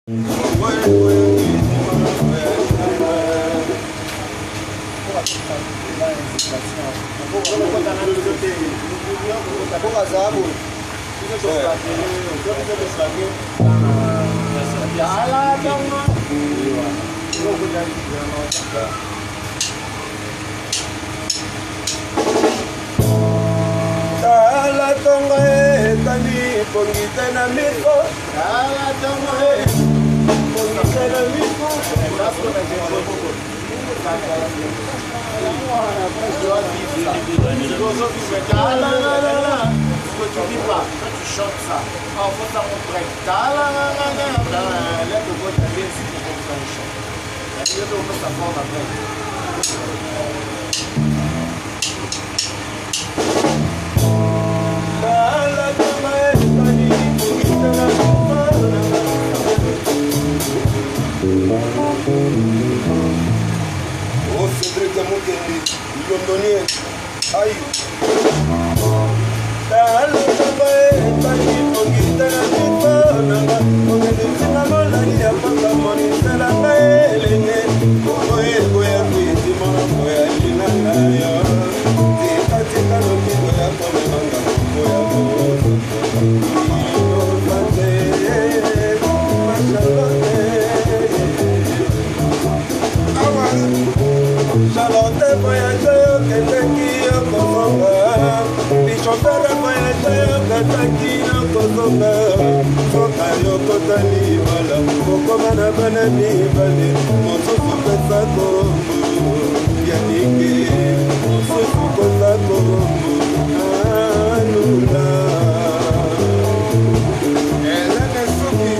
Tala tongo tani pongite na miko. Tala tongo pongite na miko. Tu chantes ça. En fait, ça montre là, le coco t'a bien si tu comme ça il chante. Il y a d'autres ça forme après. Oh, Cédric Amoukeli, Londonien, aïe. Charlotte voyageur, quelqu'un Bichopera voyageur, quelqu'un Sokayo kotani wala, kokomana banani bale, mosusu pesa kombo, yanike, mosusu kosa kombo, anula. Elene suki,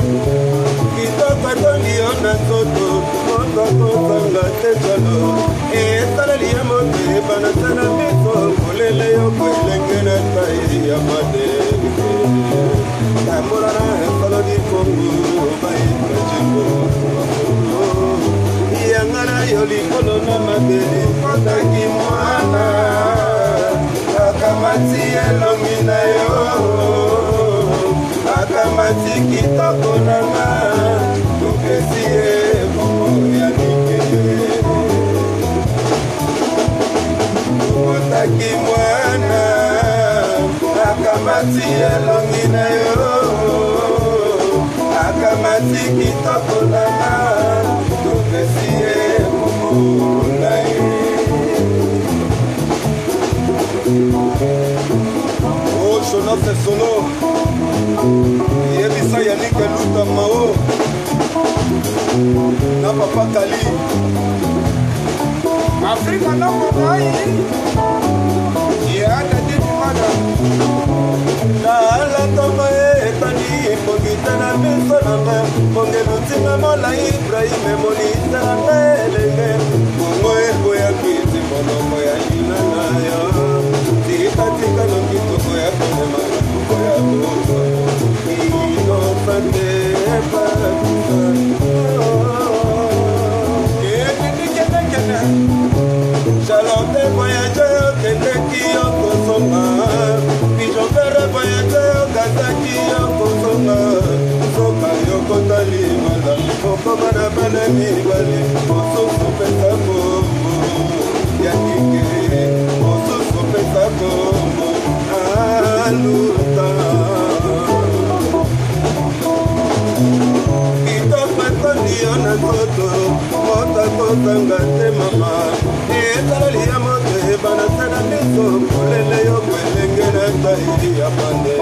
kitoko tongi ona soto, moto kosanga te jalo, etalali ya mote, banasana miso, kulele yoko ilengena tai ya made. Amorana solo di Congo, bai Brazil. Yangana yoli kolona mabeli, kotaki mwana. Akamati elongina yo, akamati kitoko nanga, tukesi ebomo ya nike. Kotaki mwana, akamati elongina yo. Akamati kitoko nanga, tukesi ebomo na ye. Oh, Shona c'est solo. Yebisa Yannick Luta Mao. Na papa Kali. Afrika na kodai. Ya dadi mada. Na la toma etani pogita na miso na me. Ponge lutinga mola Ibrahim monita na melenge. Kongo eko ya kwiti mono ya ina na ya. Tika no kitoko ya kone maka ya bozo. Ino pande paka. Kene. Charlotte voyageur kende kiyo kosoma. Bijopere voyageur kazaki yo kosoma. Soka yo kotali mala. Koko mana bana mibali. Mosusu pesa kombo. Yanike. Mosusu pesa kombo. Aluta. Kitoko kondiyo na koto. Mota kotanga te mama. Etalali ya mote banasana miso. Kulele yo kwelenge na tairi ya pande.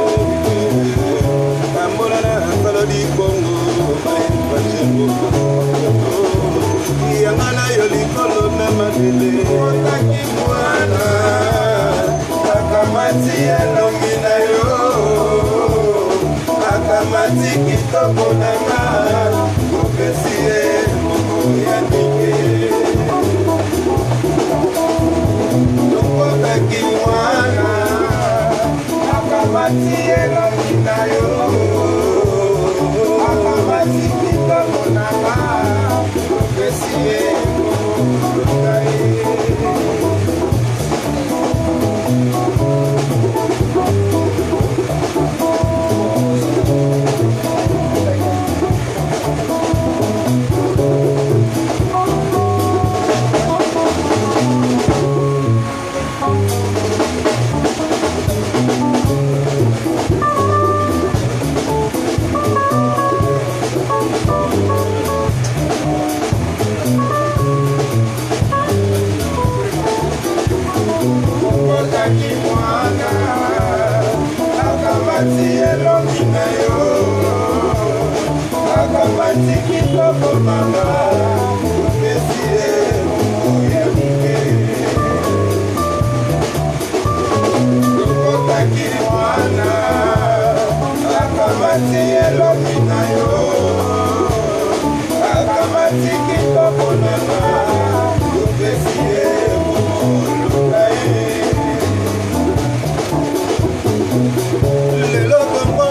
Kambola na salo di Congo. Bai Brazil. Yangana yo likolo na madele. Otaki mwana. Akamati elongi na yo. Akamati kitoko nanga. Kopesi ebomo ya nike. Otaki mwana. Akamati elongi na yo. Akamati kitoko nanga. Kopesi ebomo ya nike. matiki koko mama upesie uyemuke tukotaki mwana akamati elomi na yo akamatiki koko nanga upesie umoluka ye lelo komwa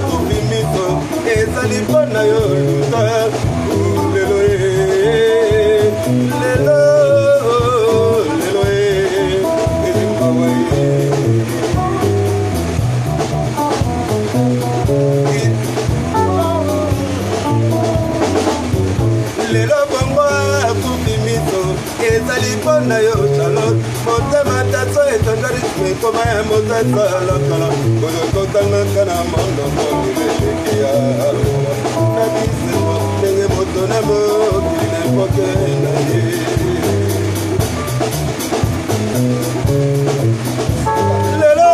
kubimiko ezali mpona yo luta lelo lelo lelo elimbawa ye lelo komwa kubimiko ezali mpona yo Charlotte motema taso etongari mekoma ya motasa lakala koyokotangaka na mondoko milelekia na bisengo ndenge moto na mokili na epoke na ye lelo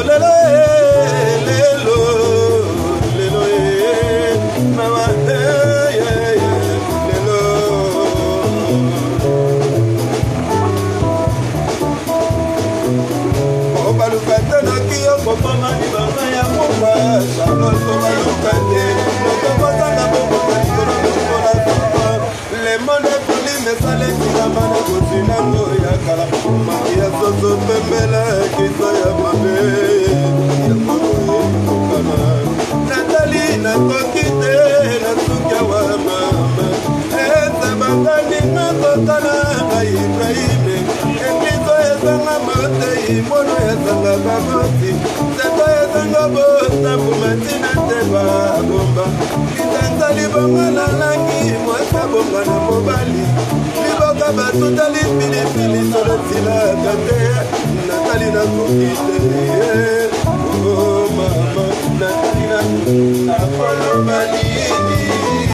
lelo lelo lelo mama Papa ni baba ya moka Charlotte balukate Nokobotanga bokokani konokola papa Le monde poli mesale kilamana kotinango ya kala Maki ya soso pembela kisa ya mabe Ya mabe kokana Nathalie nakokite nasukia wa mama Ete bakani nakotana na Ibrahime Ekito ezanga motei mono ezanga baboti Seto ezanga bota bumatina teba bomba Kitanza libonga na langi mwasa bomba na mobali Liboka batuta lipilipili solo tila kate Nathalie nakokite Oh mama Nathalie nakokite Apollo Malina